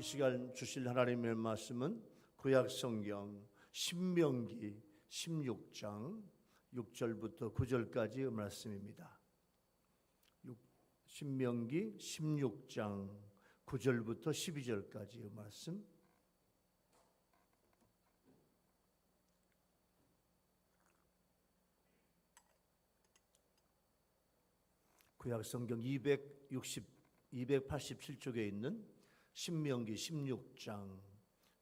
이 시간 주실 하나님의 말씀은 구약성경 신명기 16장 6절부터 9절까지의 말씀입니다. 신명기 16장 9절부터 12절까지의 말씀. 구약성경 287쪽에 있는 신명기 16장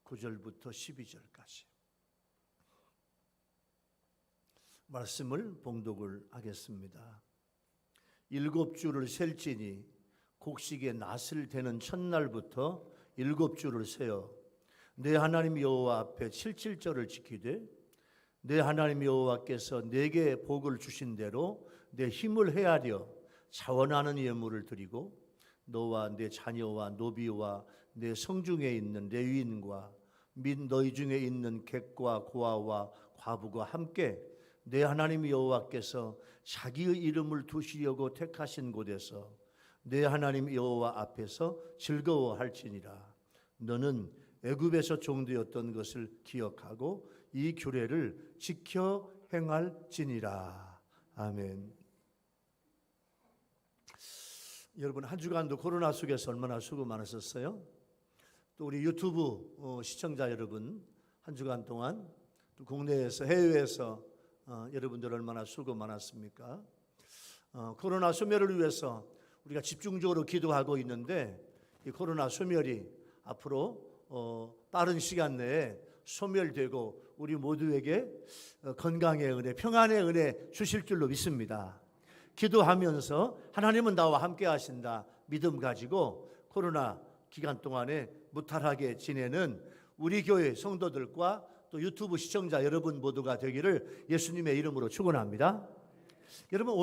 9절부터 12절까지 말씀을 봉독을 하겠습니다. 7주를 셀지니 곡식의 낫을 대는 첫날부터 7주를 세어 내 하나님 여호와 앞에 77절을 지키되 내 하나님 여호와께서 내게 복을 주신 대로 내 힘을 헤아려 자원하는 예물을 드리고 너와 내 자녀와 노비와 내 성중에 있는 레위인과 및 너희 중에 있는 객과 고아와 과부가 함께 내 하나님 여호와께서 자기의 이름을 두시려고 택하신 곳에서 내 하나님 여호와 앞에서 즐거워할지니라. 너는 애굽에서 종되었던 것을 기억하고 이 규례를 지켜 행할지니라. 아멘. 여러분, 한 주간도 코로나 속에서 얼마나 수고 많으셨어요? 또 우리 유튜브 시청자 여러분, 한 주간 동안 또 국내에서 해외에서 여러분들 얼마나 수고 많았습니까? 코로나 소멸을 위해서 우리가 집중적으로 기도하고 있는데 이 코로나 소멸이 앞으로 빠른 시간 내에 소멸되고 우리 모두에게 건강의 은혜, 평안의 은혜 주실 줄로 믿습니다. 기도하면서 하나님은 나와 함께 하신다 믿음 가지고 코로나 기간 동안에 무탈하게 지내는 우리 교회 성도들과 또 유튜브 시청자 여러분 모두가 되기를 예수님의 이름으로 축원합니다. 여러분,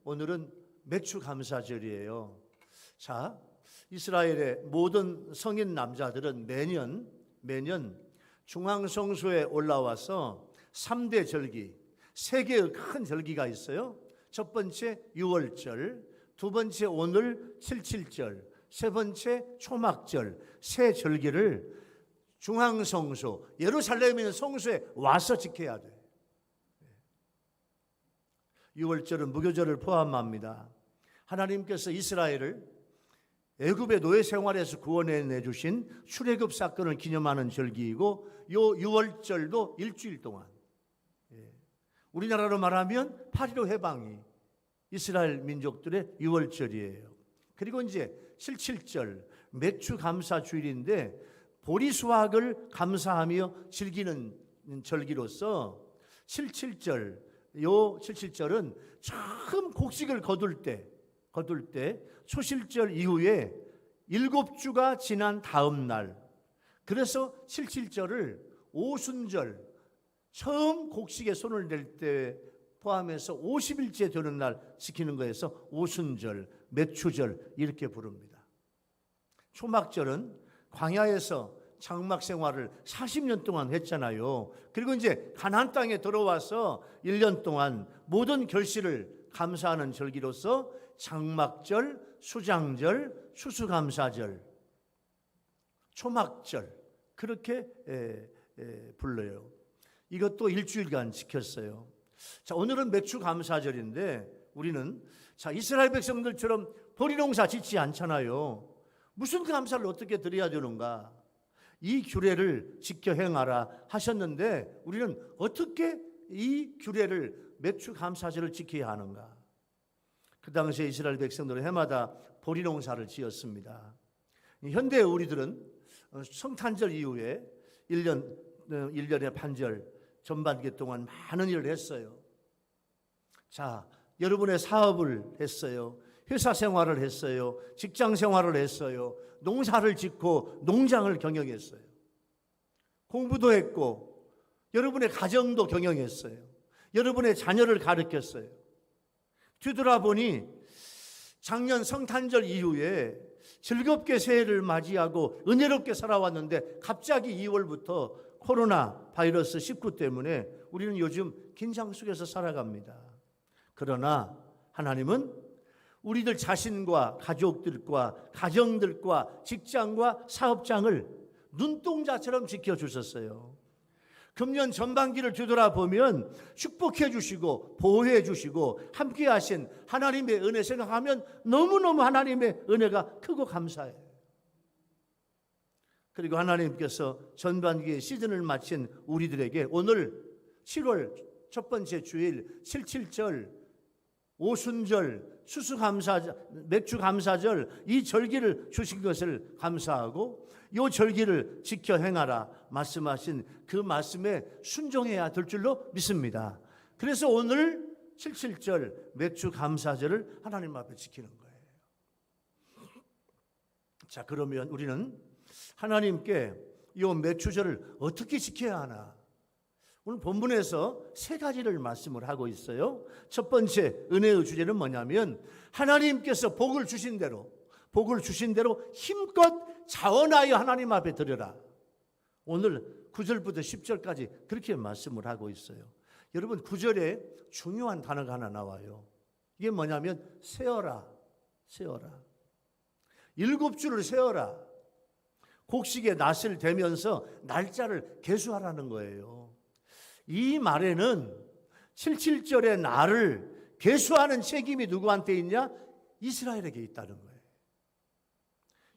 오늘은 매추 감사절이에요. 자, 이스라엘의 모든 성인 남자들은 매년 중앙성소에 올라와서 3대 절기, 3개의 큰 절기가 있어요. 첫 번째 유월절, 두 번째 오늘 77절, 세 번째 초막절, 세 절기를 중앙성소, 예루살렘에 있는 성소에 와서 지켜야 돼. 유월절은 무교절을 포함합니다. 하나님께서 이스라엘을 애굽의 노예 생활에서 구원해 내주신 출애굽 사건을 기념하는 절기이고 요 유월절도 일주일 동안, 우리나라로 말하면 8.15 해방이 이스라엘 민족들의 유월절이에요. 그리고 이제 77절 매추 감사 주일인데 보리수확을 감사하며 즐기는 절기로서 77절, 요 77절은 처음 곡식을 거둘 때 초실절 이후에 7주가 지난 다음 날, 그래서 77절을 오순절, 처음 곡식에 손을 댈 때 포함해서 50일째 되는 날 지키는 거에서 오순절, 매추절 이렇게 부릅니다. 초막절은 광야에서 장막 생활을 40년 동안 했잖아요. 그리고 이제 가나안 땅에 들어와서 1년 동안 모든 결실을 감사하는 절기로서 장막절, 수장절, 추수감사절, 초막절 그렇게 불러요. 이것도 일주일간 지켰어요. 자, 오늘은 매추감사절인데 우리는 이스라엘 백성들처럼 보리농사 짓지 않잖아요. 무슨 감사를 어떻게 드려야 되는가? 이 규례를 지켜 행하라 하셨는데 우리는 어떻게 이 규례를 매추감사절을 지켜야 하는가? 그 당시에 이스라엘 백성들은 해마다 보리농사를 지었습니다. 현대 우리들은 성탄절 이후에 1년의 반절 전반기 동안 많은 일을 했어요. 자, 여러분의 사업을 했어요. 회사 생활을 했어요. 직장 생활을 했어요. 농사를 짓고 농장을 경영했어요. 공부도 했고 여러분의 가정도 경영했어요. 여러분의 자녀를 가르쳤어요. 뒤돌아보니 작년 성탄절 이후에 즐겁게 새해를 맞이하고 은혜롭게 살아왔는데 갑자기 2월부터 코로나 바이러스 19 때문에 우리는 요즘 긴장 속에서 살아갑니다. 그러나 하나님은 우리들 자신과 가족들과 가정들과 직장과 사업장을 눈동자처럼 지켜주셨어요. 금년 전반기를 뒤돌아보면 축복해 주시고 보호해 주시고 함께 하신 하나님의 은혜 생각하면 너무너무 하나님의 은혜가 크고 감사해요. 그리고 하나님께서 전반기의 시즌을 마친 우리들에게 오늘 7월 첫 번째 주일 77절 오순절 추수감사절 맥주감사절 이 절기를 주신 것을 감사하고 이 절기를 지켜 행하라 말씀하신 그 말씀에 순종해야 될 줄로 믿습니다. 그래서 오늘 77절 맥주감사절을 하나님 앞에 지키는 거예요. 자, 그러면 우리는 하나님께 이 맥주절을 어떻게 지켜야 하나? 오늘 본문에서 세 가지를 말씀을 하고 있어요. 첫 번째 은혜의 주제는 뭐냐면 하나님께서 복을 주신 대로 힘껏 자원하여 하나님 앞에 드려라. 오늘 9절부터 10절까지 그렇게 말씀을 하고 있어요. 여러분 9절에 중요한 단어가 하나 나와요. 이게 뭐냐면 세어라. 7주를 세어라. 곡식의 낫을 대면서 날짜를 계수하라는 거예요. 이 말에는 77절의 날을 계수하는 책임이 누구한테 있냐? 이스라엘에게 있다는 거예요.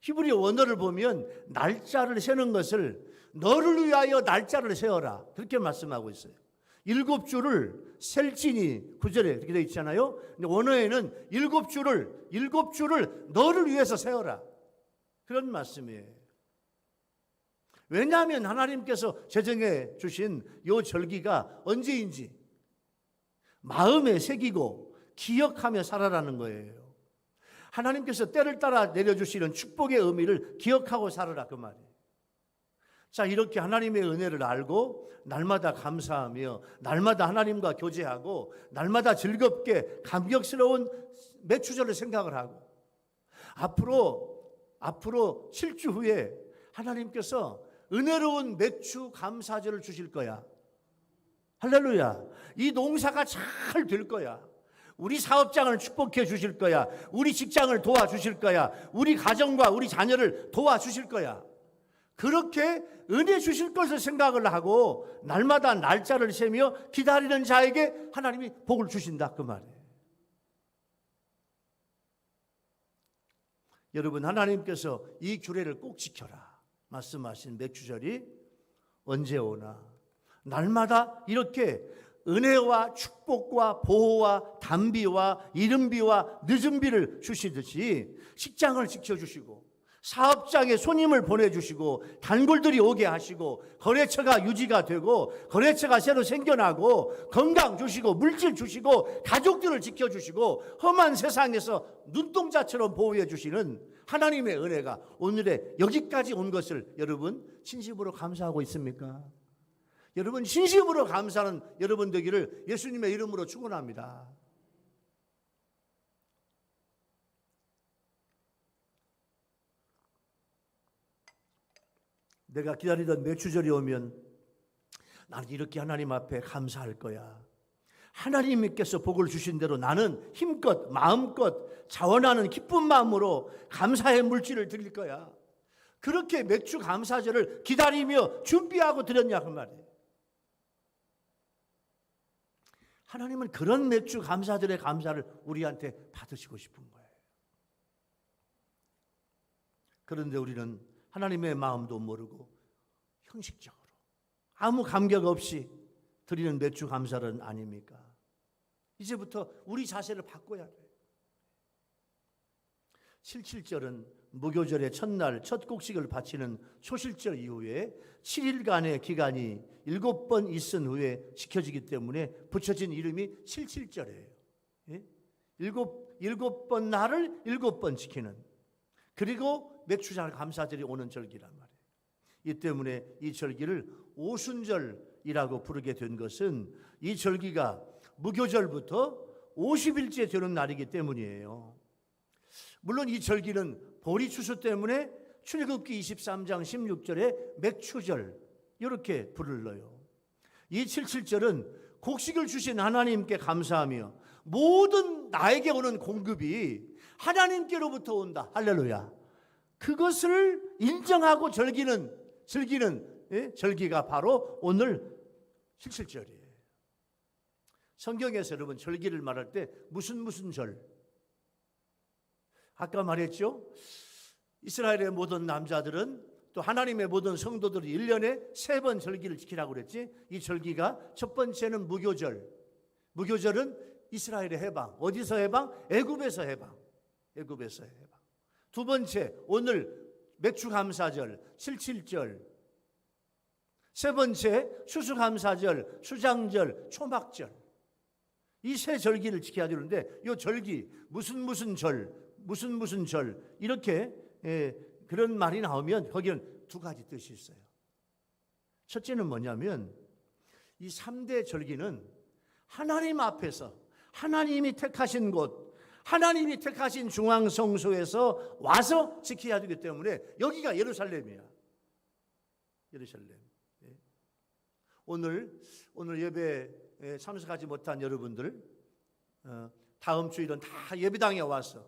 히브리 원어를 보면 날짜를 세는 것을 너를 위하여 날짜를 세어라 그렇게 말씀하고 있어요. 7주를 셀지니 9절에 그렇게 되어 있잖아요. 근데 원어에는 7주를 너를 위해서 세어라 그런 말씀이에요. 왜냐하면 하나님께서 제정해 주신 이 절기가 언제인지 마음에 새기고 기억하며 살아라는 거예요. 하나님께서 때를 따라 내려주시는 축복의 의미를 기억하고 살아라 그 말이에요. 자, 이렇게 하나님의 은혜를 알고 날마다 감사하며 날마다 하나님과 교제하고 날마다 즐겁게 감격스러운 맥주절을 생각을 하고 앞으로 7주 후에 하나님께서 은혜로운 맥주 감사절을 주실 거야. 할렐루야. 이 농사가 잘 될 거야. 우리 사업장을 축복해 주실 거야. 우리 직장을 도와주실 거야. 우리 가정과 우리 자녀를 도와주실 거야. 그렇게 은혜 주실 것을 생각을 하고 날마다 날짜를 세며 기다리는 자에게 하나님이 복을 주신다 그 말이에요. 여러분 하나님께서 이 규례를 꼭 지켜라 말씀하신 맥주절이 언제 오나 날마다 이렇게 은혜와 축복과 보호와 단비와 이른비와 늦은비를 주시듯이 식장을 지켜주시고 사업장에 손님을 보내주시고 단골들이 오게 하시고 거래처가 유지가 되고 거래처가 새로 생겨나고 건강 주시고 물질 주시고 가족들을 지켜주시고 험한 세상에서 눈동자처럼 보호해 주시는 하나님의 은혜가 오늘에 여기까지 온 것을 여러분 진심으로 감사하고 있습니까? 여러분 진심으로 감사하는 여러분 되기를 예수님의 이름으로 축원합니다. 내가 기다리던 맥주절이 오면 나는 이렇게 하나님 앞에 감사할 거야. 하나님께서 복을 주신 대로 나는 힘껏 마음껏 자원하는 기쁜 마음으로 감사의 물질을 드릴 거야. 그렇게 맥주 감사절을 기다리며 준비하고 드렸냐 그 말이에요. 하나님은 그런 맥주 감사절의 감사를 우리한테 받으시고 싶은 거예요. 그런데 우리는 하나님의 마음도 모르고 형식적으로 아무 감격 없이 드리는 맥주 감사는 아닙니까? 이제부터 우리 자세를 바꿔야 돼요. 77절은 무교절의 첫날 첫 곡식을 바치는 초실절 이후에 7일간의 기간이 7번 있은 후에 지켜지기 때문에 붙여진 이름이 77절이에요. 7번 날을 7번 지키는 그리고 맥주절 감사절이 오는 절기란 말이에요. 이 때문에 이 절기를 오순절이라고 부르게 된 것은 이 절기가 무교절부터 50일째 되는 날이기 때문이에요. 물론 이 절기는 보리 추수 때문에 출애굽기 23장 16절에 맥추절 이렇게 불러요. 이 77절은 곡식을 주신 하나님께 감사하며 모든 나에게 오는 공급이 하나님께로부터 온다. 할렐루야. 그것을 인정하고 즐기는 절기가 바로 오늘 칠칠절이에요. 성경에서 여러분 절기를 말할 때 무슨 절? 아까 말했죠. 이스라엘의 모든 남자들은 또 하나님의 모든 성도들이 1년에 3번 절기를 지키라고 그랬지. 이 절기가 첫 번째는 무교절. 무교절은 이스라엘의 해방. 어디서 해방? 애굽에서 해방. 애굽에서 해방. 두 번째, 오늘 맥주감사절, 칠칠절. 세 번째, 추수감사절, 수장절, 초막절. 이 세 절기를 지켜야 되는데 이 절기 무슨 절 이렇게 그런 말이 나오면 거기는 두 가지 뜻이 있어요. 첫째는 뭐냐면 이 3대 절기는 하나님 앞에서 하나님이 택하신 곳, 하나님이 택하신 중앙성소에서 와서 지켜야 되기 때문에 여기가 예루살렘이야. 예루살렘. 오늘 예배에 참석하지 못한 여러분들 다음 주일은 다 예배당에 와서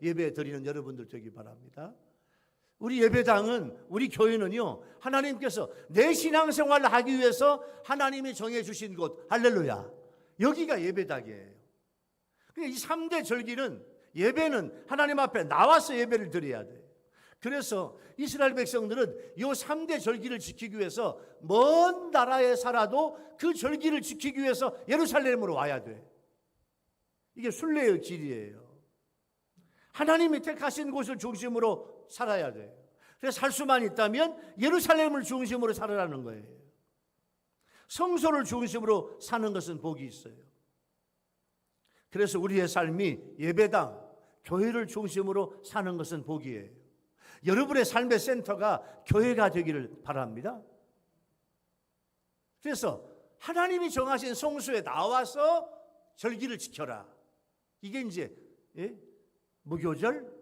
예배 드리는 여러분들 되기 바랍니다. 우리 예배당은, 우리 교회는요, 하나님께서 내 신앙생활을 하기 위해서 하나님이 정해주신 곳, 할렐루야. 여기가 예배당이에요. 이 3대 절기는, 예배는 하나님 앞에 나와서 예배를 드려야 돼요. 그래서 이스라엘 백성들은 이 3대 절기를 지키기 위해서 먼 나라에 살아도 그 절기를 지키기 위해서 예루살렘으로 와야 돼. 이게 순례의 길이에요. 하나님이 택하신 곳을 중심으로 살아야 돼요. 그래서 살 수만 있다면 예루살렘을 중심으로 살아라는 거예요. 성소를 중심으로 사는 것은 복이 있어요. 그래서 우리의 삶이 예배당, 교회를 중심으로 사는 것은 복이에요. 여러분의 삶의 센터가 교회가 되기를 바랍니다. 그래서 하나님이 정하신 성소에 나와서 절기를 지켜라. 이게 이제 무교절,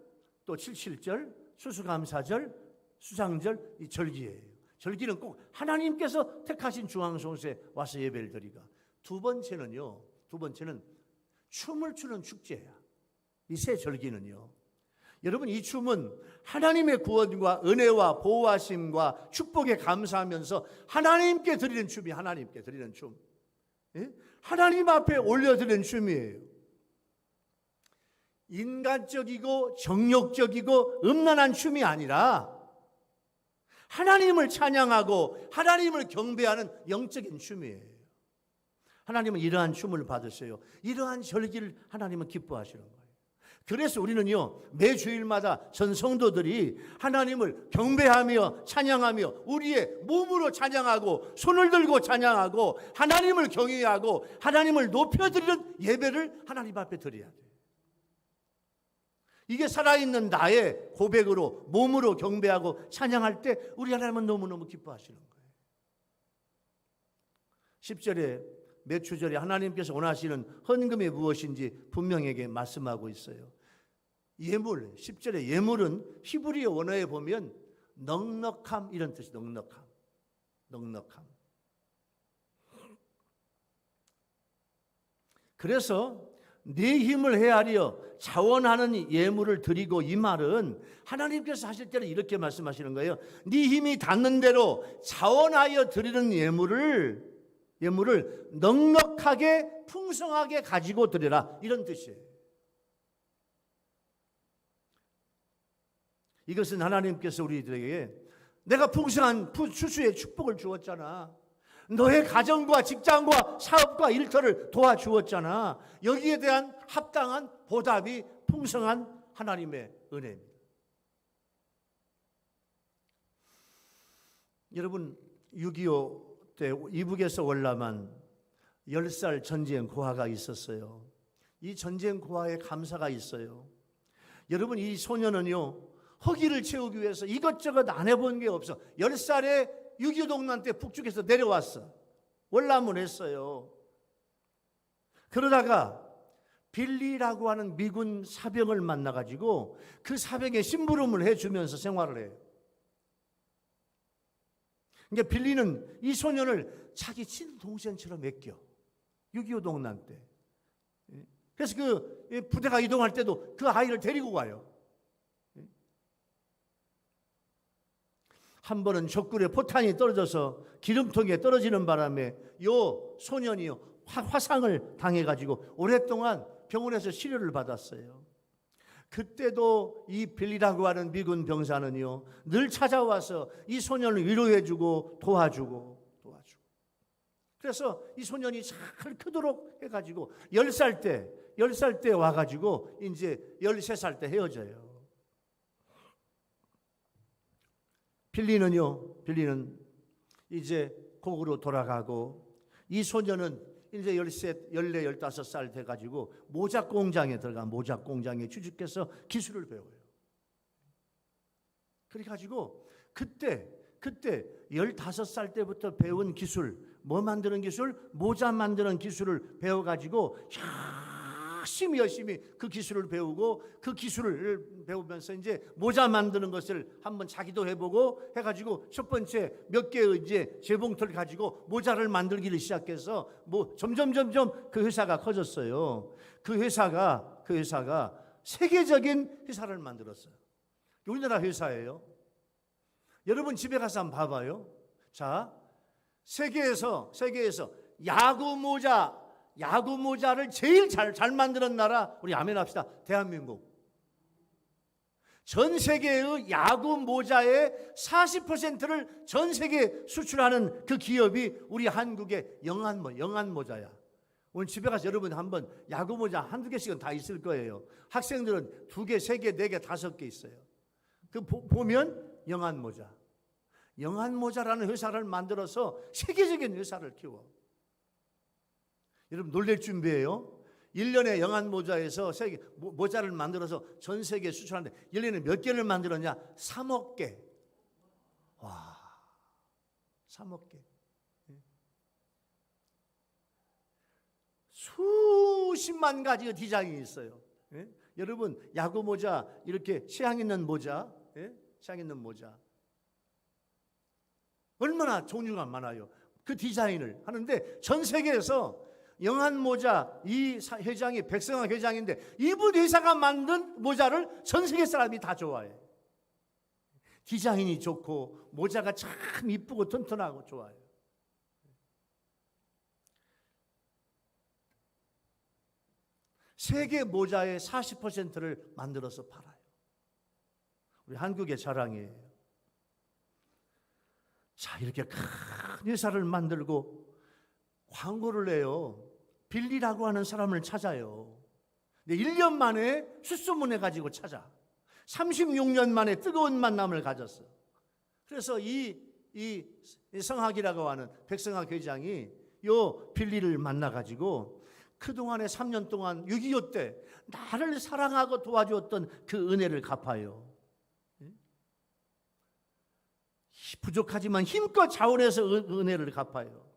또 칠칠절, 추수감사절, 수장절, 이 절기예요. 절기는 꼭 하나님께서 택하신 중앙성소에 와서 예배를 드리가. 두 번째는 춤을 추는 축제야. 이 세 절기는요. 여러분, 이 춤은 하나님의 구원과 은혜와 보호하심과 축복에 감사하면서 하나님께 드리는 춤이 하나님께 드리는 춤. 하나님 앞에 올려드리는 춤이에요. 인간적이고 정욕적이고 음란한 춤이 아니라 하나님을 찬양하고 하나님을 경배하는 영적인 춤이에요. 하나님은 이러한 춤을 받으세요. 이러한 절기를 하나님은 기뻐하시는 거예요. 그래서 우리는요, 매 주일마다 전 성도들이 하나님을 경배하며 찬양하며 우리의 몸으로 찬양하고 손을 들고 찬양하고 하나님을 경외하고 하나님을 높여드리는 예배를 하나님 앞에 드려야 돼요. 이게 살아있는 나의 고백으로 몸으로 경배하고 찬양할 때 우리 하나님은 너무너무 기뻐하시는 거예요. 10절에 매추절에 하나님께서 원하시는 헌금이 무엇인지 분명하게 말씀하고 있어요. 예물, 10절에 예물은 히브리어 원어에 보면 넉넉함 이런 뜻이 넉넉함. 그래서 네 힘을 헤아려 자원하는 예물을 드리고, 이 말은 하나님께서 하실 때는 이렇게 말씀하시는 거예요. 네 힘이 닿는 대로 자원하여 드리는 예물을 넉넉하게 풍성하게 가지고 드려라, 이런 뜻이에요. 이것은 하나님께서 우리들에게 내가 풍성한 추수의 축복을 주었잖아. 너의 가정과 직장과 사업과 일터를 도와주었잖아. 여기에 대한 합당한 보답이 풍성한 하나님의 은혜입니다. 여러분, 6.25 때 이북에서 월남한 10살 전쟁 고아가 있었어요. 이 전쟁 고아에 감사가 있어요. 여러분, 이 소년은요, 허기를 채우기 위해서 이것저것 안 해본 게 없어. 10살에 6.25 동란 때 북쪽에서 내려왔어. 월남을 했어요. 그러다가 빌리라고 하는 미군 사병을 만나가지고 그 사병에 심부름을 해주면서 생활을 해요. 그러니까 빌리는 이 소년을 자기 친동생처럼 맡겨. 6.25 동란 때. 그래서 그 부대가 이동할 때도 그 아이를 데리고 가요. 한 번은 적군에 포탄이 떨어져서 기름통에 떨어지는 바람에 요 소년이요 화상을 당해가지고 오랫동안 병원에서 치료를 받았어요. 그때도 이 빌리라고 하는 미군 병사는요 늘 찾아와서 이 소년을 위로해주고 도와주고. 그래서 이 소년이 잘 크도록 해가지고 10살 때 와가지고 이제 13살 때 헤어져요. 빌리는 이제 곡으로 돌아가고, 이 소년은 이제 13, 14, 15살 돼가지고 모자 공장에 취직해서 기술을 배워요. 그래가지고 그때 15살 때부터 배운 기술, 뭐 만드는 기술? 모자 만드는 기술을 배워가지고 열심히 그 기술을 배우고, 그 기술을 배우면서 이제 모자 만드는 것을 한번 자기도 해보고 해가지고 첫 번째 몇 개의 이제 재봉틀 가지고 모자를 만들기를 시작해서 뭐 점점 그 회사가 커졌어요. 그 회사가 세계적인 회사를 만들었어요. 우리나라 회사예요. 여러분 집에 가서 한번 봐봐요. 자, 세계에서 야구 모자를 제일 잘 만드는 나라, 우리 아멘 합시다. 대한민국. 전 세계의 야구 모자의 40%를 전 세계에 수출하는 그 기업이 우리 한국의 영한 모자야. 오늘 집에 가서 여러분 한번 야구 모자 한두 개씩은 다 있을 거예요. 학생들은 2개, 3개, 4개, 5개 있어요. 그 보면 영한 모자라는 회사를 만들어서 세계적인 회사를 키워. 여러분 놀랄 준비예요. 1년에 영한 모자에서 모자를 만들어서 전 세계에 수출하는데 1년에 몇 개를 만들었냐? 3억 개. 와, 3억 개. 수십만 가지의 디자인이 있어요. 예? 여러분 야구 모자, 이렇게 취향 있는 모자, 취향 있는 모자 얼마나 종류가 많아요. 그 디자인을 하는데 전 세계에서 영한 모자, 이 회장이 백성학 회장인데 이분 회사가 만든 모자를 전 세계 사람이 다 좋아해. 디자인이 좋고 모자가 참 이쁘고 튼튼하고 좋아요. 세계 모자의 40%를 만들어서 팔아요. 우리 한국의 자랑이에요. 자, 이렇게 큰 회사를 만들고 광고를 내요. 빌리라고 하는 사람을 찾아요. 1년 만에 수소문해가지고 찾아. 36년 만에 뜨거운 만남을 가졌어. 그래서 이 성학이라고 하는 백성학 회장이 요 빌리를 만나가지고 그동안에 3년 동안 6.25 때 나를 사랑하고 도와주었던 그 은혜를 갚아요. 부족하지만 힘껏 자원해서 은혜를 갚아요.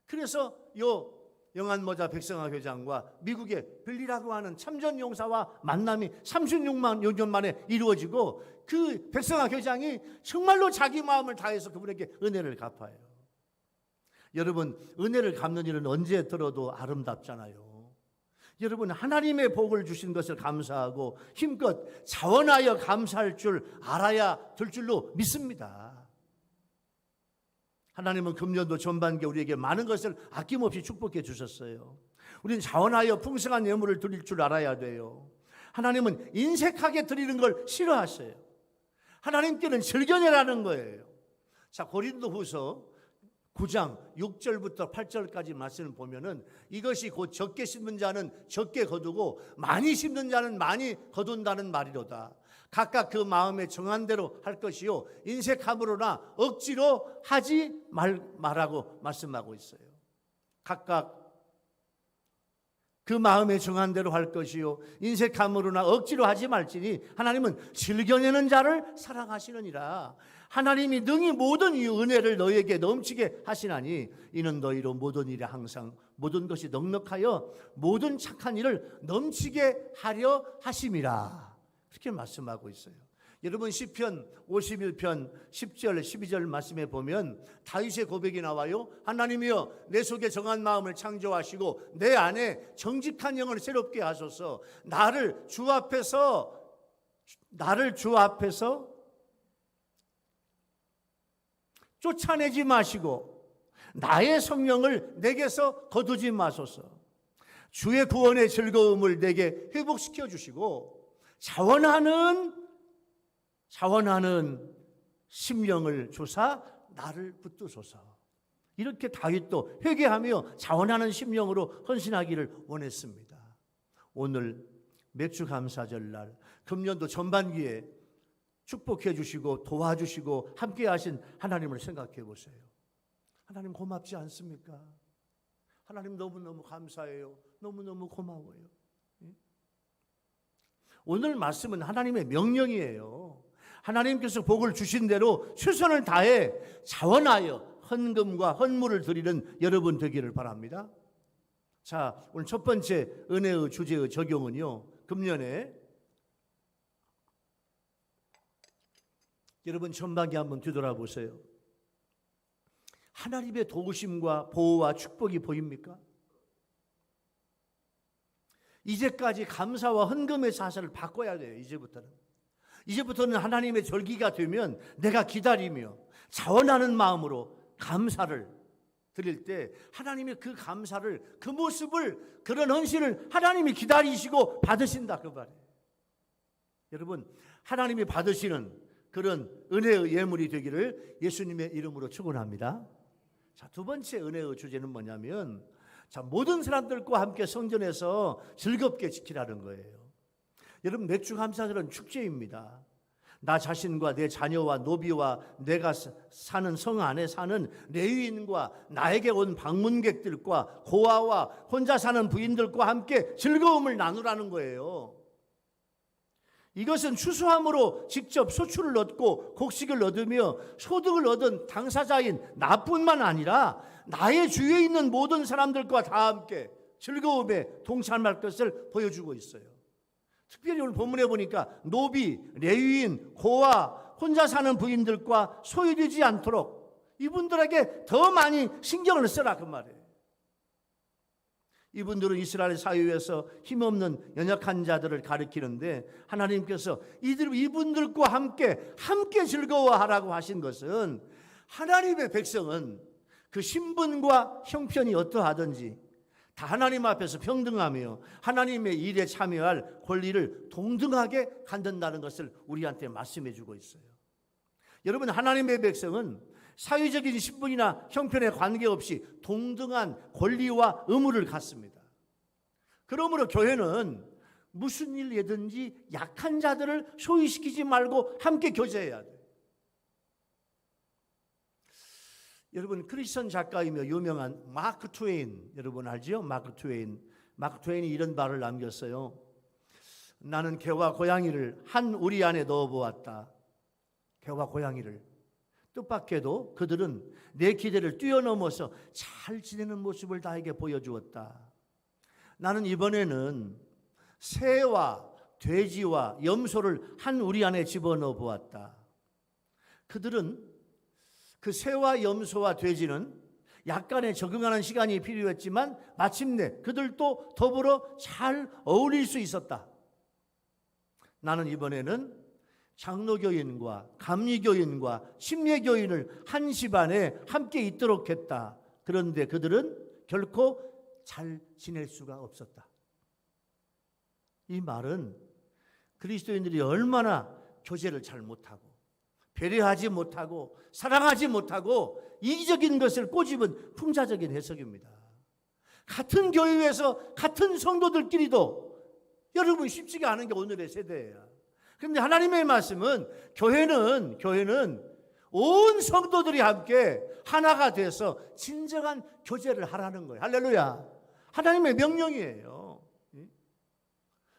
그래서 요 영한 모자 백성학 회장과 미국의 빌리라고 하는 참전 용사와 만남이 36만 년 만에 이루어지고, 그 백성학 회장이 정말로 자기 마음을 다해서 그분에게 은혜를 갚아요. 여러분, 은혜를 갚는 일은 언제 들어도 아름답잖아요. 여러분, 하나님의 복을 주신 것을 감사하고 힘껏 자원하여 감사할 줄 알아야 될 줄로 믿습니다. 하나님은 금년도 전반기에 우리에게 많은 것을 아낌없이 축복해 주셨어요. 우리는 자원하여 풍성한 예물을 드릴 줄 알아야 돼요. 하나님은 인색하게 드리는 걸 싫어하세요. 하나님께는 즐겨내라는 거예요. 자, 고린도후서 9장 6절부터 8절까지 말씀을 보면은 이것이 곧 적게 심는 자는 적게 거두고 많이 심는 자는 많이 거둔다는 말이로다. 각각 그 마음에 정한 대로 할 것이요 인색함으로나 억지로 하지 말라고 말씀하고 있어요. 각각 그 마음에 정한 대로 할 것이요 인색함으로나 억지로 하지 말지니 하나님은 즐겨내는 자를 사랑하시느니라. 하나님이 능히 모든 이 은혜를 너희에게 넘치게 하시나니 이는 너희로 모든 일에 항상 모든 것이 넉넉하여 모든 착한 일을 넘치게 하려 하심이라. 그렇게 말씀하고 있어요. 여러분 시편 51편 10절 12절 말씀에 보면 다윗의 고백이 나와요. 하나님이여 내 속에 정한 마음을 창조하시고 내 안에 정직한 영을 새롭게 하소서. 나를 주 앞에서 쫓아내지 마시고 나의 성령을 내게서 거두지 마소서. 주의 구원의 즐거움을 내게 회복시켜 주시고 자원하는 심령을 주사 나를 붙드소서. 이렇게 다윗도 회개하며 자원하는 심령으로 헌신하기를 원했습니다. 오늘 맥주 감사절날 금년도 전반기에 축복해 주시고 도와주시고 함께 하신 하나님을 생각해 보세요. 하나님 고맙지 않습니까? 하나님 너무너무 감사해요. 너무너무 고마워요. 오늘 말씀은 하나님의 명령이에요. 하나님께서 복을 주신 대로 최선을 다해 자원하여 헌금과 헌물을 드리는 여러분 되기를 바랍니다. 자, 오늘 첫 번째 은혜의 주제의 적용은요, 금년에 여러분 전반기 한번 뒤돌아보세요. 하나님의 도우심과 보호와 축복이 보입니까? 이제까지 감사와 헌금의 자세를 바꿔야 돼요. 이제부터는 하나님의 절기가 되면 내가 기다리며 자원하는 마음으로 감사를 드릴 때 하나님의 그 감사를, 그 모습을, 그런 헌신을 하나님이 기다리시고 받으신다 그 말이에요. 여러분, 하나님이 받으시는 그런 은혜의 예물이 되기를 예수님의 이름으로 축원합니다. 자, 두 번째 은혜의 주제는 뭐냐면, 자, 모든 사람들과 함께 성전에서 즐겁게 지키라는 거예요. 여러분, 맥주 감사절은 축제입니다. 나 자신과 내 자녀와 노비와 내가 사는 성 안에 사는 레위인과 나에게 온 방문객들과 고아와 혼자 사는 부인들과 함께 즐거움을 나누라는 거예요. 이것은 추수함으로 직접 소출을 얻고 곡식을 얻으며 소득을 얻은 당사자인 나뿐만 아니라 나의 주위에 있는 모든 사람들과 다 함께 즐거움에 동참할 것을 보여주고 있어요. 특별히 오늘 본문에 보니까 노비, 레위인, 고아, 혼자 사는 부인들과 소외되지 않도록 이분들에게 더 많이 신경을 써라 그 말이에요. 이분들은 이스라엘 사회에서 힘없는 연약한 자들을 가리키는데 하나님께서 이분들과 함께 즐거워하라고 하신 것은 하나님의 백성은 그 신분과 형편이 어떠하든지 다 하나님 앞에서 평등하며 하나님의 일에 참여할 권리를 동등하게 갖는다는 것을 우리한테 말씀해 주고 있어요. 여러분, 하나님의 백성은 사회적인 신분이나 형편에 관계없이 동등한 권리와 의무를 갖습니다. 그러므로 교회는 무슨 일이든지 약한 자들을 소외시키지 말고 함께 교제해야 돼요. 여러분, 크리스천 작가이며 유명한 마크 트웨인, 여러분 알죠? 마크 트웨인이 이런 말을 남겼어요. 나는 개와 고양이를 한 우리 안에 넣어보았다. 개와 고양이를. 뜻밖에도 그들은 내 기대를 뛰어넘어서 잘 지내는 모습을 나에게 보여주었다. 나는 이번에는 새와 돼지와 염소를 한 우리 안에 집어넣어 보았다. 그들은 그 새와 염소와 돼지는 약간의 적응하는 시간이 필요했지만 마침내 그들도 더불어 잘 어울릴 수 있었다. 나는 이번에는 장로교인과 감리교인과 심예교인을 한 집안에 함께 있도록 했다. 그런데 그들은 결코 잘 지낼 수가 없었다. 이 말은 그리스도인들이 얼마나 교제를 잘 못하고 배려하지 못하고 사랑하지 못하고 이기적인 것을 꼬집은 풍자적인 해석입니다. 같은 교회에서 같은 성도들끼리도 여러분 쉽지가 않은 게 오늘의 세대예요. 그런데 하나님의 말씀은 교회는 온 성도들이 함께 하나가 돼서 진정한 교제를 하라는 거예요. 할렐루야. 하나님의 명령이에요.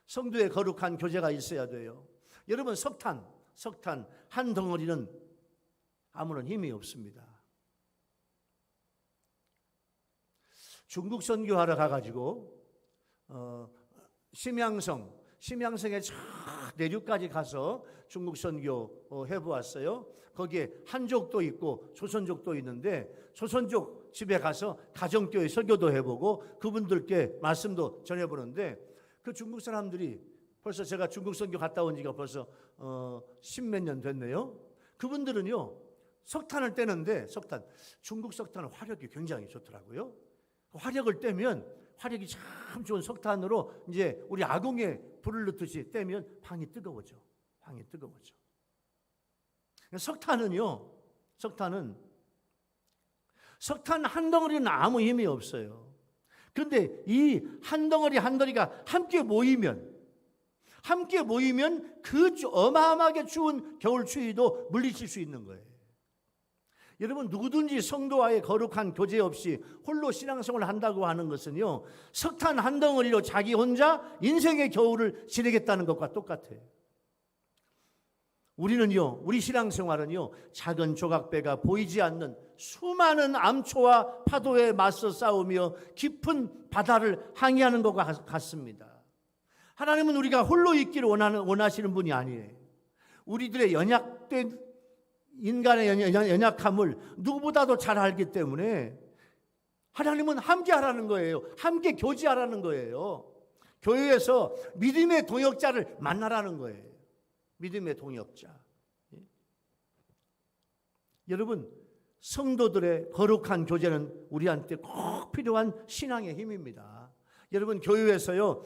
성도의 거룩한 교제가 있어야 돼요. 여러분, 석탄 한 덩어리는 아무런 힘이 없습니다. 중국 선교하러 가가지고 심양성에 저 내륙까지 가서 중국 선교 해보았어요. 거기에 한족도 있고 조선족도 있는데 조선족 집에 가서 가정교회 설교도 해보고 그분들께 말씀도 전해보는데 그 중국 사람들이 벌써 제가 중국 선교 갔다 온 지가 벌써 10몇 년 됐네요. 그분들은요 석탄을 떼는데 중국 석탄은 화력이 굉장히 좋더라고요. 화력을 떼면 화력이 참 좋은 석탄으로 이제 우리 아궁이에 불을 넣듯이 떼면 방이 뜨거워져. 석탄 한 덩어리는 아무 힘이 없어요. 그런데 이 한 덩어리가 함께 모이면 그 어마어마하게 추운 겨울 추위도 물리칠 수 있는 거예요. 여러분 누구든지 성도와의 거룩한 교제 없이 홀로 신앙생활을 한다고 하는 것은요 석탄 한 덩어리로 자기 혼자 인생의 겨울을 지내겠다는 것과 똑같아요. 우리 신앙생활은요 작은 조각배가 보이지 않는 수많은 암초와 파도에 맞서 싸우며 깊은 바다를 항해하는 것과 같습니다. 하나님은 우리가 홀로 있기를 원하시는 분이 아니에요. 우리들의 연약된 인간의 연약함을 누구보다도 잘 알기 때문에 하나님은 함께 하라는 거예요. 함께 교제하라는 거예요. 교회에서 믿음의 동역자를 만나라는 거예요. 믿음의 동역자. 여러분 성도들의 거룩한 교제는 우리한테 꼭 필요한 신앙의 힘입니다. 여러분 교회에서요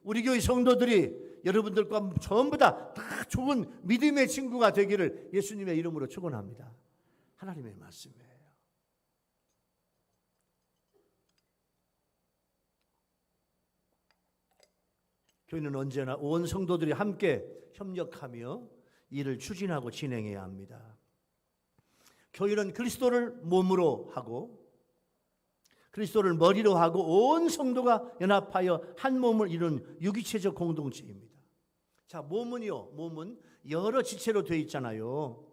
우리 교회 성도들이 여러분들과 전부 다 좋은 믿음의 친구가 되기를 예수님의 이름으로 축원합니다. 하나님의 말씀이에요. 교회는 언제나 온 성도들이 함께 협력하며 일을 추진하고 진행해야 합니다. 교회는 그리스도를 몸으로 하고 그리스도를 머리로 하고 온 성도가 연합하여 한 몸을 이루는 유기체적 공동체입니다. 자, 몸은 여러 지체로 되어 있잖아요.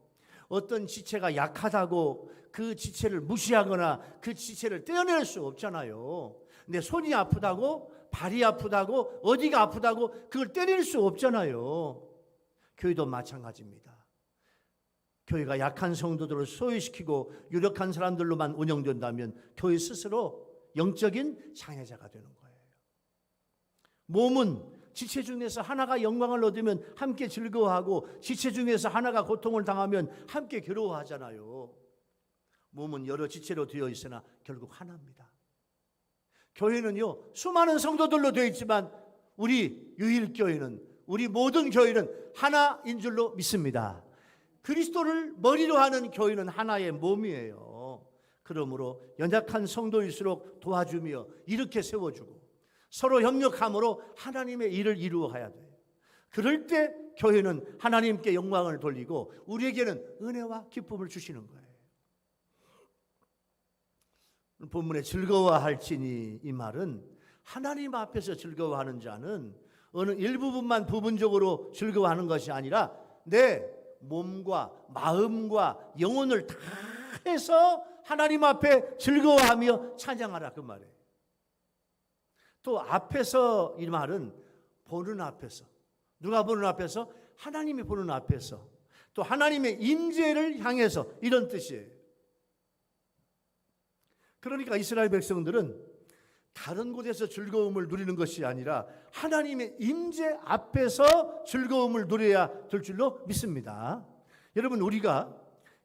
어떤 지체가 약하다고 그 지체를 무시하거나 그 지체를 떼어낼 수 없잖아요. 근데 손이 아프다고 발이 아프다고 어디가 아프다고 그걸 때릴 수 없잖아요. 교회도 마찬가지입니다. 교회가 약한 성도들을 소외시키고 유력한 사람들로만 운영된다면 교회 스스로 영적인 장애자가 되는 거예요. 몸은 지체 중에서 하나가 영광을 얻으면 함께 즐거워하고 지체 중에서 하나가 고통을 당하면 함께 괴로워하잖아요. 몸은 여러 지체로 되어 있으나 결국 하나입니다. 교회는요 수많은 성도들로 되어 있지만 우리 유일교회는 우리 모든 교회는 하나인 줄로 믿습니다. 그리스도를 머리로 하는 교회는 하나의 몸이에요. 그러므로 연약한 성도일수록 도와주며 이렇게 세워주고 서로 협력함으로 하나님의 일을 이루어야 돼요. 그럴 때 교회는 하나님께 영광을 돌리고 우리에게는 은혜와 기쁨을 주시는 거예요. 본문에 즐거워할지니 이 말은 하나님 앞에서 즐거워하는 자는 어느 일부분만 부분적으로 즐거워하는 것이 아니라 내 몸과 마음과 영혼을 다 해서 하나님 앞에 즐거워하며 찬양하라 그 말이에요. 또 앞에서 이 말은 보는 앞에서 누가 보는 앞에서? 하나님이 보는 앞에서 또 하나님의 임재를 향해서 이런 뜻이에요. 그러니까 이스라엘 백성들은 다른 곳에서 즐거움을 누리는 것이 아니라 하나님의 임재 앞에서 즐거움을 누려야 될 줄로 믿습니다. 여러분 우리가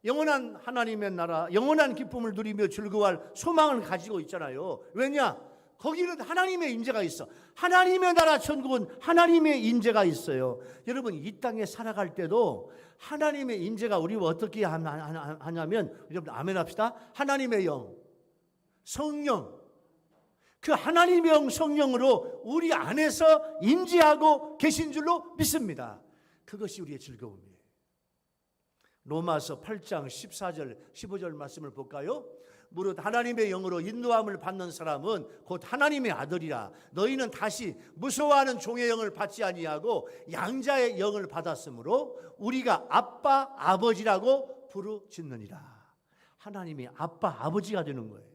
영원한 하나님의 나라, 영원한 기쁨을 누리며 즐거워할 소망을 가지고 있잖아요. 왜냐? 거기는 하나님의 임재가 있어. 하나님의 나라 천국은 하나님의 임재가 있어요. 여러분 이 땅에 살아갈 때도 하나님의 임재가 우리와 어떻게 하냐면 여러분 아멘 합시다. 하나님의 영, 성령, 그 하나님의 영 성령으로 우리 안에서 임재하고 계신 줄로 믿습니다. 그것이 우리의 즐거움이에요. 로마서 8장 14절 15절 말씀을 볼까요? 무릇 하나님의 영으로 인도함을 받는 사람은 곧 하나님의 아들이라. 너희는 다시 무서워하는 종의 영을 받지 아니하고 양자의 영을 받았으므로 우리가 아빠 아버지라고 부르짖느니라. 하나님이 아빠 아버지가 되는 거예요.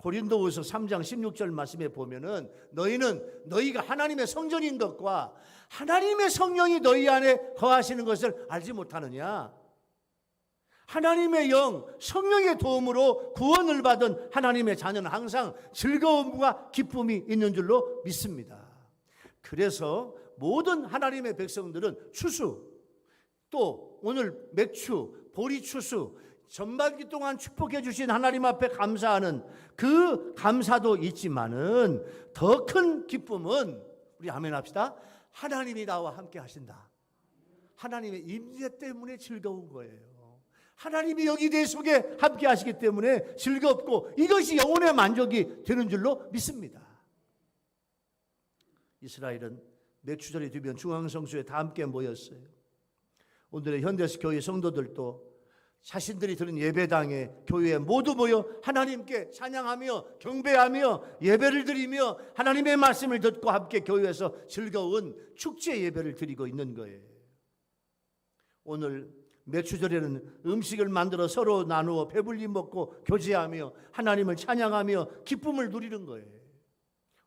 고린도후서 3장 16절 말씀에 보면은 너희가 하나님의 성전인 것과 하나님의 성령이 너희 안에 거하시는 것을 알지 못하느냐? 하나님의 영, 성령의 도움으로 구원을 받은 하나님의 자녀는 항상 즐거움과 기쁨이 있는 줄로 믿습니다. 그래서 모든 하나님의 백성들은 추수, 또 오늘 맥추, 보리 추수, 전반기 동안 축복해 주신 하나님 앞에 감사하는 그 감사도 있지만은 더 큰 기쁨은, 우리 아멘 합시다, 하나님이 나와 함께 하신다. 하나님의 임재 때문에 즐거운 거예요. 하나님이 여기 내 속에 함께 하시기 때문에 즐겁고 이것이 영혼의 만족이 되는 줄로 믿습니다. 이스라엘은 맥추절이 되면 중앙성소에 다 함께 모였어요. 오늘의 현대식 교회 성도들도 자신들이 드린 예배당에, 교회에 모두 모여 하나님께 찬양하며 경배하며 예배를 드리며 하나님의 말씀을 듣고 함께 교회에서 즐거운 축제 예배를 드리고 있는 거예요. 오늘 맥추절에는 음식을 만들어 서로 나누어 배불리 먹고 교제하며 하나님을 찬양하며 기쁨을 누리는 거예요.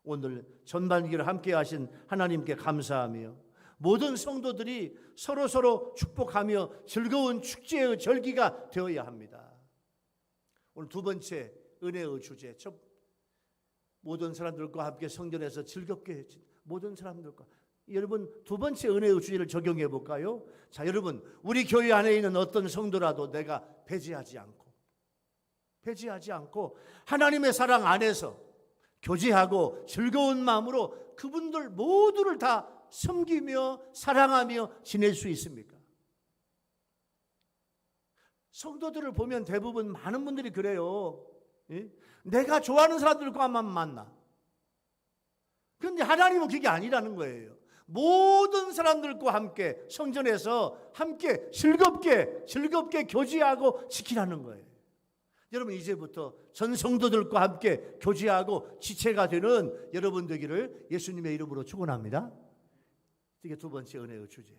오늘 전반기를 함께 하신 하나님께 감사하며 모든 성도들이 서로 축복하며 즐거운 축제의 절기가 되어야 합니다. 오늘 두 번째 은혜의 주제, 모든 사람들과 함께 성전에서 즐겁게 모든 사람들과, 여러분 두 번째 은혜의 주제를 적용해 볼까요? 자, 여러분, 우리 교회 안에 있는 어떤 성도라도 내가 배제하지 않고 하나님의 사랑 안에서 교제하고 즐거운 마음으로 그분들 모두를 다 섬기며 사랑하며 지낼 수 있습니까? 성도들을 보면 대부분 많은 분들이 그래요. 예? 내가 좋아하는 사람들과만 만나. 그런데 하나님은 그게 아니라는 거예요. 모든 사람들과 함께 성전에서 함께 즐겁게 교제하고 지키라는 거예요. 여러분, 이제부터 전 성도들과 함께 교제하고 지체가 되는 여러분 되기를 예수님의 이름으로 축원합니다. 이게 두 번째 은혜의 주제.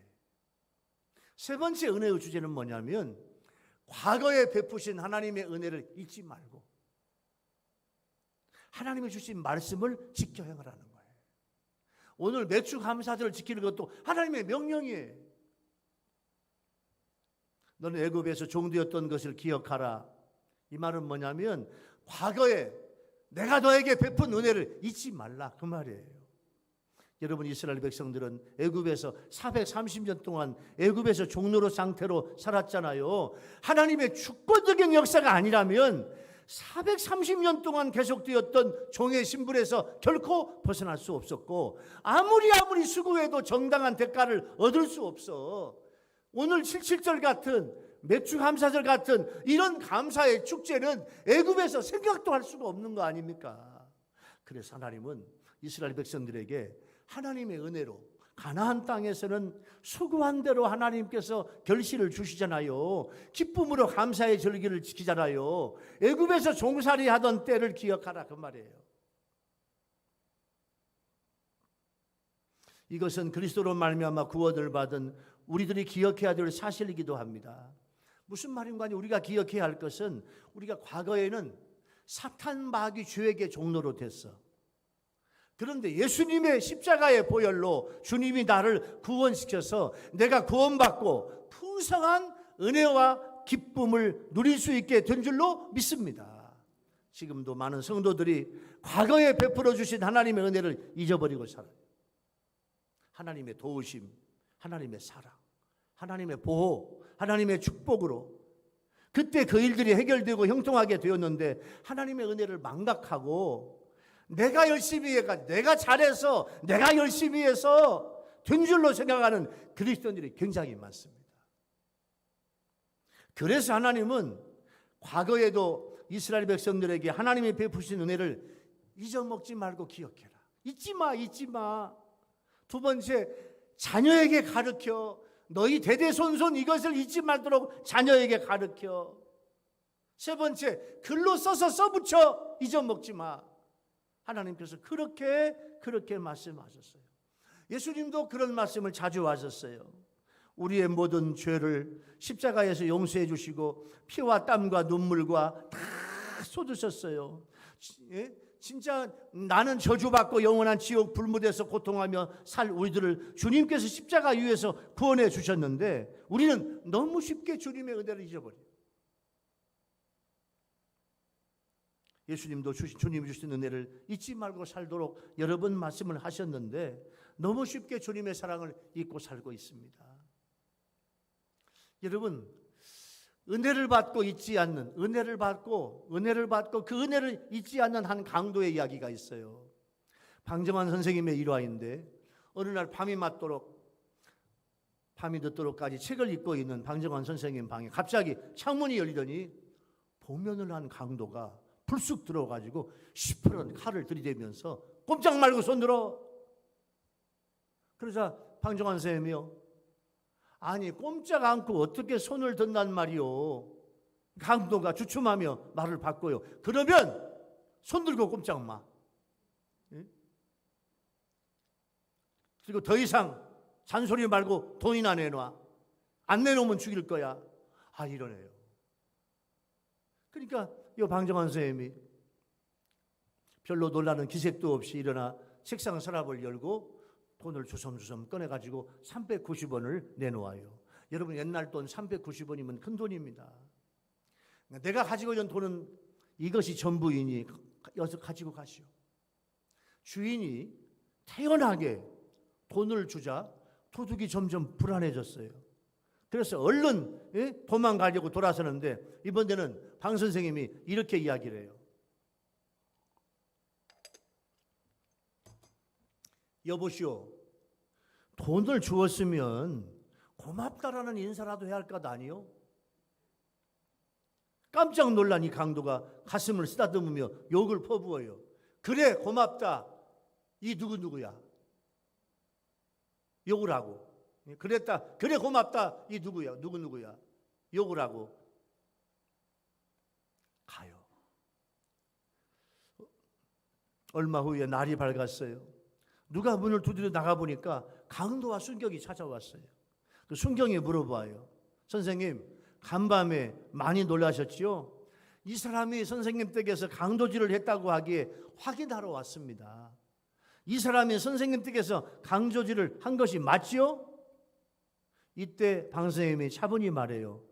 세 번째 은혜의 주제는 뭐냐면, 과거에 베푸신 하나님의 은혜를 잊지 말고 하나님이 주신 말씀을 지켜 행하라는 거예요. 오늘 맥주 감사절을 지키는 것도 하나님의 명령이에요. 너는 애굽에서 종되었던 것을 기억하라. 이 말은 뭐냐면, 과거에 내가 너에게 베푼 은혜를 잊지 말라, 그 말이에요. 여러분, 이스라엘 백성들은 애굽에서 430년 동안 애굽에서 종노릇 상태로 살았잖아요. 하나님의 주권적인 역사가 아니라면 430년 동안 계속되었던 종의 신분에서 결코 벗어날 수 없었고, 아무리 수고해도 정당한 대가를 얻을 수 없어. 오늘 77절 같은 맥주 감사절 같은 이런 감사의 축제는 애굽에서 생각도 할 수가 없는 거 아닙니까? 그래서 하나님은 이스라엘 백성들에게 하나님의 은혜로 가나안 땅에서는 수고한 대로 하나님께서 결실을 주시잖아요. 기쁨으로 감사의 절기를 지키잖아요. 애굽에서 종살이 하던 때를 기억하라, 그 말이에요. 이것은 그리스도로 말미암아 구원을 받은 우리들이 기억해야 될 사실이기도 합니다. 무슨 말인가 하니, 우리가 기억해야 할 것은 우리가 과거에는 사탄 마귀 죄에게 종로로 됐어. 그런데 예수님의 십자가의 보혈로 주님이 나를 구원시켜서 내가 구원받고 풍성한 은혜와 기쁨을 누릴 수 있게 된 줄로 믿습니다. 지금도 많은 성도들이 과거에 베풀어 주신 하나님의 은혜를 잊어버리고 살아요. 하나님의 도우심, 하나님의 사랑, 하나님의 보호, 하나님의 축복으로 그때 그 일들이 해결되고 형통하게 되었는데, 하나님의 은혜를 망각하고 내가 열심히 해가, 내가 잘해서, 내가 열심히 해서 된 줄로 생각하는 그리스도인들이 굉장히 많습니다. 그래서 하나님은 과거에도 이스라엘 백성들에게 하나님이 베푸신 은혜를 잊어먹지 말고 기억해라. 잊지 마. 두 번째, 자녀에게 가르쳐. 너희 대대손손 이것을 잊지 말도록 자녀에게 가르쳐. 세 번째, 글로 써서 써붙여. 잊어먹지 마. 하나님께서 그렇게 말씀하셨어요. 예수님도 그런 말씀을 자주 하셨어요. 우리의 모든 죄를 십자가에서 용서해 주시고 피와 땀과 눈물과 다 쏟으셨어요. 진짜 나는 저주받고 영원한 지옥 불무대에서 고통하며 살 우리들을 주님께서 십자가 위에서 구원해 주셨는데 우리는 너무 쉽게 주님의 은혜를 잊어버려요. 예수님도 주님이 주신 은혜를 잊지 말고 살도록 여러 번 말씀을 하셨는데 너무 쉽게 주님의 사랑을 잊고 살고 있습니다. 여러분, 은혜를 받고 잊지 않는, 은혜를 받고 그 은혜를 잊지 않는 한 강도의 이야기가 있어요. 방정환 선생님의 일화인데 어느 날 밤이 늦도록까지 책을 읽고 있는 방정환 선생님 방에 갑자기 창문이 열리더니 복면을 한 강도가 불쑥 들어가지고 시퍼런 칼을 들이대면서 꼼짝 말고 손 들어. 그러자 방정환 선생님이요, 아니 꼼짝 않고 어떻게 손을 든단 말이오. 강도가 주춤하며 말을 바꿔요. 그러면 손 들고 꼼짝 마. 그리고 더 이상 잔소리 말고 돈이나 내놔. 안 내놓으면 죽일 거야. 이러네요. 그러니까 이 방정환 선생님이 별로 놀라는 기색도 없이 일어나 책상 서랍을 열고 돈을 주섬주섬 꺼내가지고 390원을 내놓아요. 여러분, 옛날 돈 390원이면 큰 돈입니다. 내가 가지고 있는 돈은 이것이 전부이니 여기서 가지고 가시오. 주인이 태연하게 돈을 주자 도둑이 점점 불안해졌어요. 그래서 얼른 도망가려고 돌아서는데 이번에는 방 선생님이 이렇게 이야기를 해요. 여보시오, 돈을 주었으면 고맙다라는 인사라도 해야 할 것 아니요? 깜짝 놀란 이 강도가 가슴을 쓰다듬으며 욕을 퍼부어요. 그래, 고맙다. 이 누구야? 욕을 하고. 그랬다. 그래, 고맙다. 이 누구야? 누구야? 욕을 하고 가요. 얼마 후에 날이 밝았어요. 누가 문을 두드려 나가보니까 강도와 순경이 찾아왔어요. 그 순경이 물어봐요. 선생님, 간밤에 많이 놀라셨지요? 이 사람이 선생님 댁에서 강도질을 했다고 하기에 확인하러 왔습니다. 이 사람이 선생님 댁에서 강도질을 한 것이 맞지요? 이때 방 선생님이 차분히 말해요.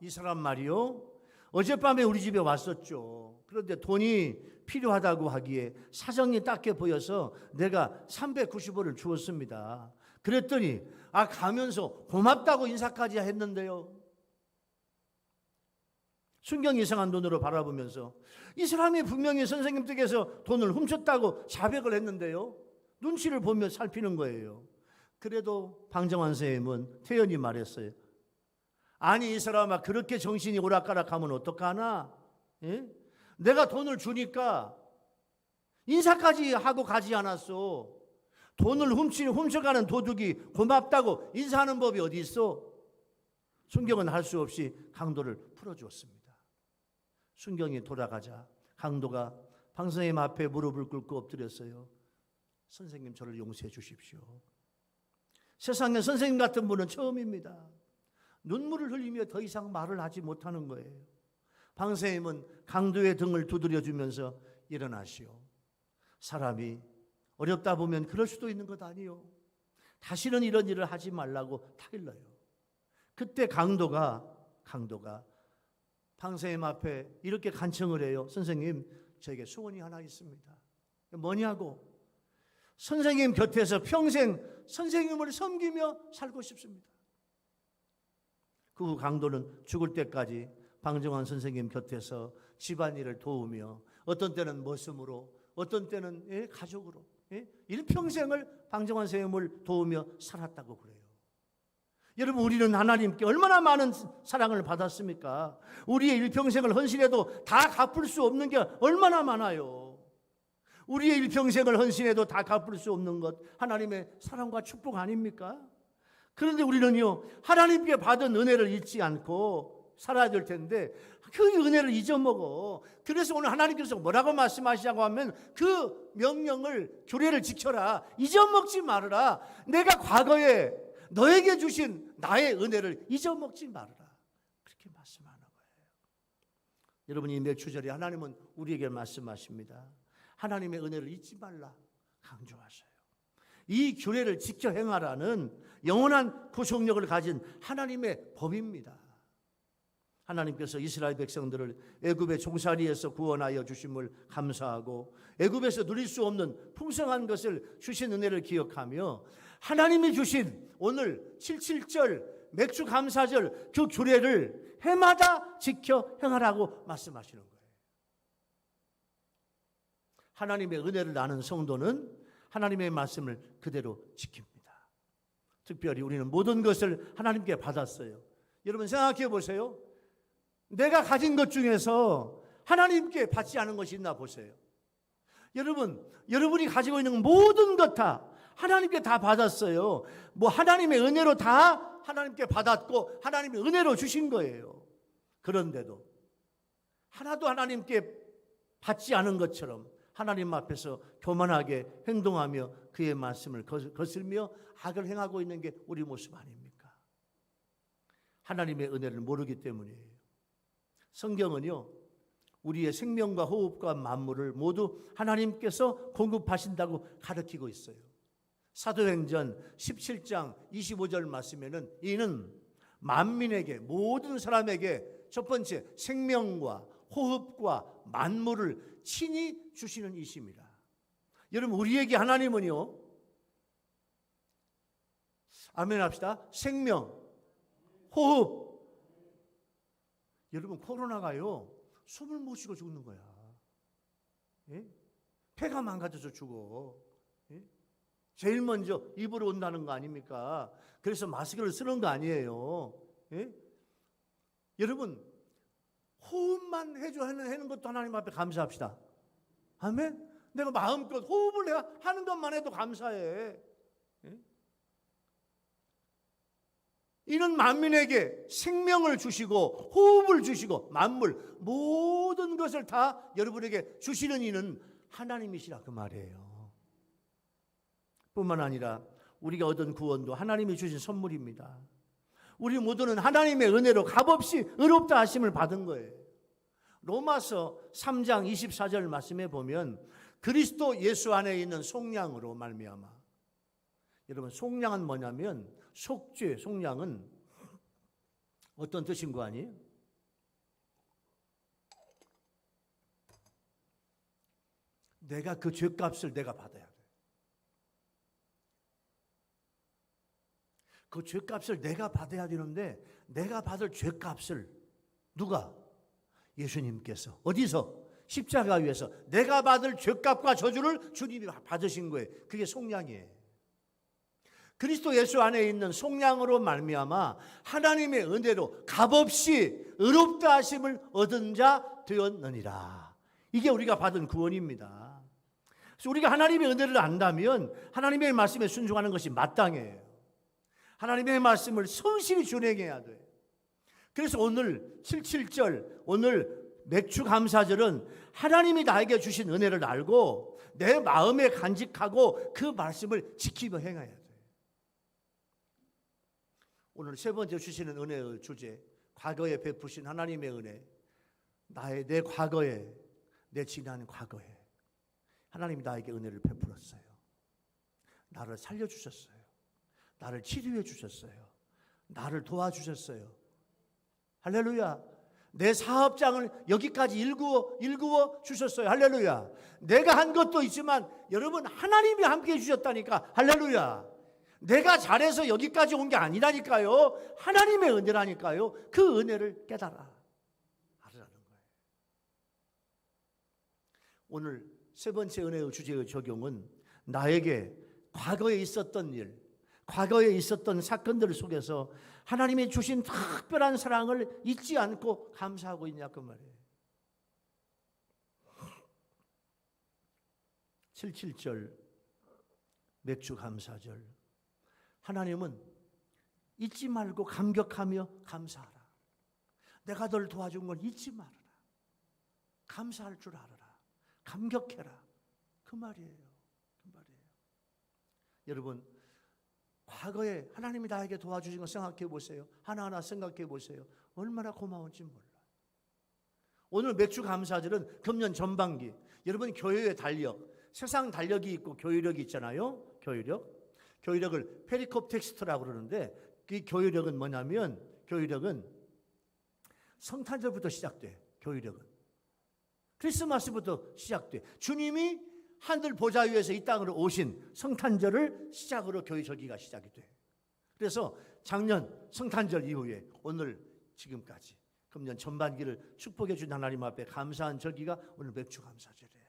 이 사람 말이요? 어젯밤에 우리 집에 왔었죠. 그런데 돈이 필요하다고 하기에 사정이 딱해 보여서 내가 390원을 주었습니다. 그랬더니 가면서 고맙다고 인사까지 했는데요. 순경이 이상한 눈으로 바라보면서 이 사람이 분명히 선생님 댁에서 돈을 훔쳤다고 자백을 했는데요. 눈치를 보며 살피는 거예요. 그래도 방정환 선생님은 태연히 말했어요. 아니 이 사람아, 그렇게 정신이 오락가락하면 어떡하나? 내가 돈을 주니까 인사까지 하고 가지 않았어. 돈을 훔쳐가는 도둑이 고맙다고 인사하는 법이 어디 있어? 순경은 할 수 없이 강도를 풀어주었습니다. 순경이 돌아가자 강도가 방 선생님 앞에 무릎을 꿇고 엎드렸어요. 선생님, 저를 용서해 주십시오. 세상에 선생님 같은 분은 처음입니다. 눈물을 흘리며 더 이상 말을 하지 못하는 거예요. 방 선생님은 강도의 등을 두드려주면서 일어나시오. 사람이 어렵다 보면 그럴 수도 있는 것 아니요. 다시는 이런 일을 하지 말라고 타일러요. 그때 강도가 방 선생님 앞에 이렇게 간청을 해요. 선생님, 저에게 소원이 하나 있습니다. 뭐냐고? 선생님 곁에서 평생 선생님을 섬기며 살고 싶습니다. 그 후 강도는 죽을 때까지 방정환 선생님 곁에서 집안일을 도우며 어떤 때는 머슴으로, 어떤 때는 가족으로 일평생을 방정환 선생님을 도우며 살았다고 그래요. 여러분, 우리는 하나님께 얼마나 많은 사랑을 받았습니까? 우리의 일평생을 헌신해도 다 갚을 수 없는 게 얼마나 많아요. 우리의 일평생을 헌신해도 다 갚을 수 없는 것, 하나님의 사랑과 축복 아닙니까? 그런데 우리는요, 하나님께 받은 은혜를 잊지 않고 살아야 될 텐데 그 은혜를 잊어먹어. 그래서 오늘 하나님께서 뭐라고 말씀하시자고 하면 그 명령을, 규례를 지켜라. 잊어먹지 말아라. 내가 과거에 너에게 주신 나의 은혜를 잊어먹지 말아라. 그렇게 말씀하는 거예요. 여러분, 이 맥주절에 하나님은 우리에게 말씀하십니다. 하나님의 은혜를 잊지 말라 강조하셔요. 이 규례를 지켜 행하라는 영원한 구속력을 가진 하나님의 법입니다. 하나님께서 이스라엘 백성들을 애굽의 종살이에서 구원하여 주심을 감사하고 애굽에서 누릴 수 없는 풍성한 것을 주신 은혜를 기억하며 하나님이 주신 오늘 77절 맥주 감사절 그 규례를 해마다 지켜 행하라고 말씀하시는 거예요. 하나님의 은혜를 아는 성도는 하나님의 말씀을 그대로 지킵니다. 특별히 우리는 모든 것을 하나님께 받았어요. 여러분 생각해 보세요. 내가 가진 것 중에서 하나님께 받지 않은 것이 있나 보세요. 여러분이 가지고 있는 모든 것 다 하나님께 다 받았어요. 뭐 하나님의 은혜로 다 하나님께 받았고 하나님의 은혜로 주신 거예요. 그런데도 하나도 하나님께 받지 않은 것처럼 하나님 앞에서 교만하게 행동하며 그의 말씀을 거슬며 악을 행하고 있는 게 우리 모습 아닙니까? 하나님의 은혜를 모르기 때문이에요. 성경은요, 우리의 생명과 호흡과 만물을 모두 하나님께서 공급하신다고 가르치고 있어요. 사도행전 17장 25절 말씀에는 이는 만민에게, 모든 사람에게 첫 번째 생명과 호흡과 만물을 친히 주시는 이십니다. 여러분, 우리에게 하나님은요, 아멘 합시다. 생명, 호흡. 여러분, 코로나가요, 숨을 못 쉬고 죽는 거야. 예? 폐가 망가져서 죽어. 예? 제일 먼저 입으로 온다는 거 아닙니까? 그래서 마스크를 쓰는 거 아니에요. 예? 여러분, 호흡만 해주는 것도 하나님 앞에 감사합시다. 아멘? 내가 마음껏 호흡을 내가 하는 것만 해도 감사해. 예? 이는 만민에게 생명을 주시고 호흡을 주시고 만물 모든 것을 다 여러분에게 주시는 이는 하나님이시라 그 말이에요. 뿐만 아니라 우리가 얻은 구원도 하나님이 주신 선물입니다. 우리 모두는 하나님의 은혜로 값없이 의롭다 하심을 받은 거예요. 로마서 3장 24절 말씀에 보면 그리스도 예수 안에 있는 속량으로 말미암아. 여러분, 속량은 뭐냐면 속죄, 속량은 어떤 뜻인 거 아니에요? 내가 그 죄값을 내가 받아야 돼. 그 죄값을 내가 받아야 되는데 내가 받을 죄값을 누가? 예수님께서 어디서? 십자가 위에서 내가 받을 죄값과 저주를 주님이 받으신 거예요. 그게 속량이에요. 그리스도 예수 안에 있는 속량으로 말미암아 하나님의 은혜로 값없이 의롭다 하심을 얻은 자 되었느니라. 이게 우리가 받은 구원입니다. 그래서 우리가 하나님의 은혜를 안다면 하나님의 말씀에 순종하는 것이 마땅해요. 하나님의 말씀을 성실히 준행해야 돼. 그래서 오늘 77절, 오늘 맥주 감사절은 하나님이 나에게 주신 은혜를 알고 내 마음에 간직하고 그 말씀을 지키며 행해야 돼. 오늘 세 번째 주시는 은혜의 주제, 과거에 베푸신 하나님의 은혜. 내 과거에, 내 지난 과거에 하나님이 나에게 은혜를 베풀었어요. 나를 살려주셨어요. 나를 치료해 주셨어요. 나를 도와주셨어요. 할렐루야. 내 사업장을 여기까지 일구어 주셨어요. 할렐루야. 내가 한 것도 있지만 여러분 하나님이 함께 해주셨다니까. 할렐루야. 내가 잘해서 여기까지 온 게 아니라니까요. 하나님의 은혜라니까요. 그 은혜를 깨달아 알으라는 거예요. 오늘 세 번째 은혜의 주제의 적용은 나에게 과거에 있었던 일, 과거에 있었던 사건들 속에서 하나님이 주신 특별한 사랑을 잊지 않고 감사하고 있냐 그 말이에요. 77절 맥주 감사절. 하나님은 잊지 말고 감격하며 감사하라. 내가 널 도와준 건 잊지 말아라. 감사할 줄 알아라. 감격해라. 그 말이에요. 그 말이에요. 여러분, 과거에 하나님이 나에게 도와주신 거 생각해 보세요. 하나하나 생각해 보세요. 얼마나 고마운지 몰라요. 오늘 맥주 감사절은 금년 전반기 여러분 교회의 달력, 세상 달력이 있고 교회력이 있잖아요. 교회력을 페리콥 텍스트라고 그러는데 이 교회력은 뭐냐면 교회력은 성탄절부터 시작돼. 교회력은 크리스마스부터 시작돼. 주님이 하늘 보좌 위에서 이 땅으로 오신 성탄절을 시작으로 교회 절기가 시작이 돼. 그래서 작년 성탄절 이후에 오늘 지금까지 금년 전반기를 축복해 준 하나님 앞에 감사한 절기가 오늘 맥주 감사절이에요.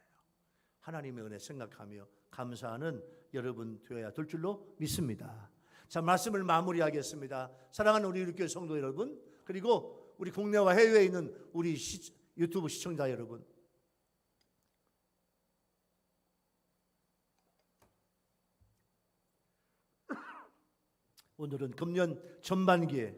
하나님의 은혜 생각하며 감사하는 여러분 되어야 될 줄로 믿습니다. 자, 말씀을 마무리하겠습니다. 사랑하는 우리 유교회 성도 여러분, 그리고 우리 국내와 해외에 있는 우리 유튜브 시청자 여러분, 오늘은 금년 전반기에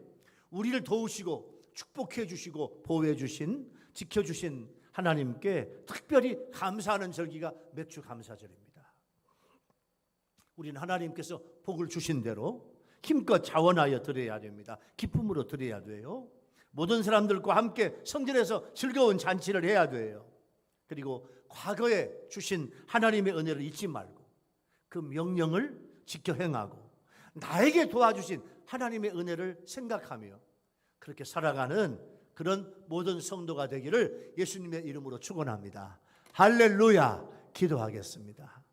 우리를 도우시고 축복해 주시고 보호해 주신, 지켜주신 하나님께 특별히 감사하는 절기가 맥주 감사절입니다. 우리는 하나님께서 복을 주신 대로 힘껏 자원하여 드려야 됩니다. 기쁨으로 드려야 돼요. 모든 사람들과 함께 성전에서 즐거운 잔치를 해야 돼요. 그리고 과거에 주신 하나님의 은혜를 잊지 말고 그 명령을 지켜 행하고 나에게 도와주신 하나님의 은혜를 생각하며 그렇게 살아가는 그런 모든 성도가 되기를 예수님의 이름으로 축원합니다. 할렐루야. 기도하겠습니다.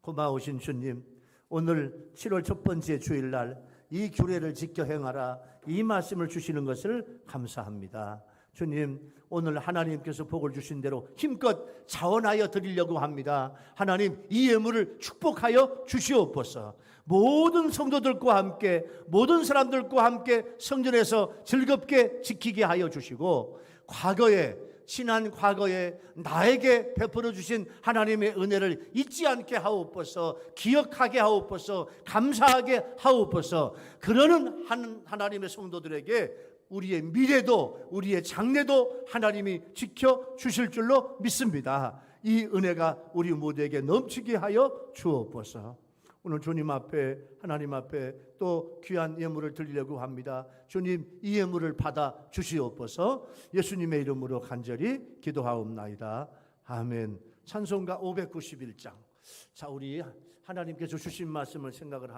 고마우신 주님, 오늘 7월 첫 번째 주일날 이 규례를 지켜 행하라, 이 말씀을 주시는 것을 감사합니다. 주님, 오늘 하나님께서 복을 주신 대로 힘껏 자원하여 드리려고 합니다. 하나님, 이 예물을 축복하여 주시옵소서. 모든 성도들과 함께, 모든 사람들과 함께 성전에서 즐겁게 지키게 하여 주시고, 과거에, 지난 과거에 나에게 베풀어 주신 하나님의 은혜를 잊지 않게 하옵소서. 기억하게 하옵소서. 감사하게 하옵소서. 그러는 하나님의 성도들에게 우리의 미래도 우리의 장래도 하나님이 지켜주실 줄로 믿습니다. 이 은혜가 우리 모두에게 넘치게 하여 주옵소서. 오늘 주님 앞에, 하나님 앞에 또 귀한 예물을 드리려고 합니다. 주님, 이 예물을 받아 주시옵소서. 예수님의 이름으로 간절히 기도하옵나이다. 아멘. 찬송가 591장. 자, 우리 하나님께서 주신 말씀을 생각을 합니다.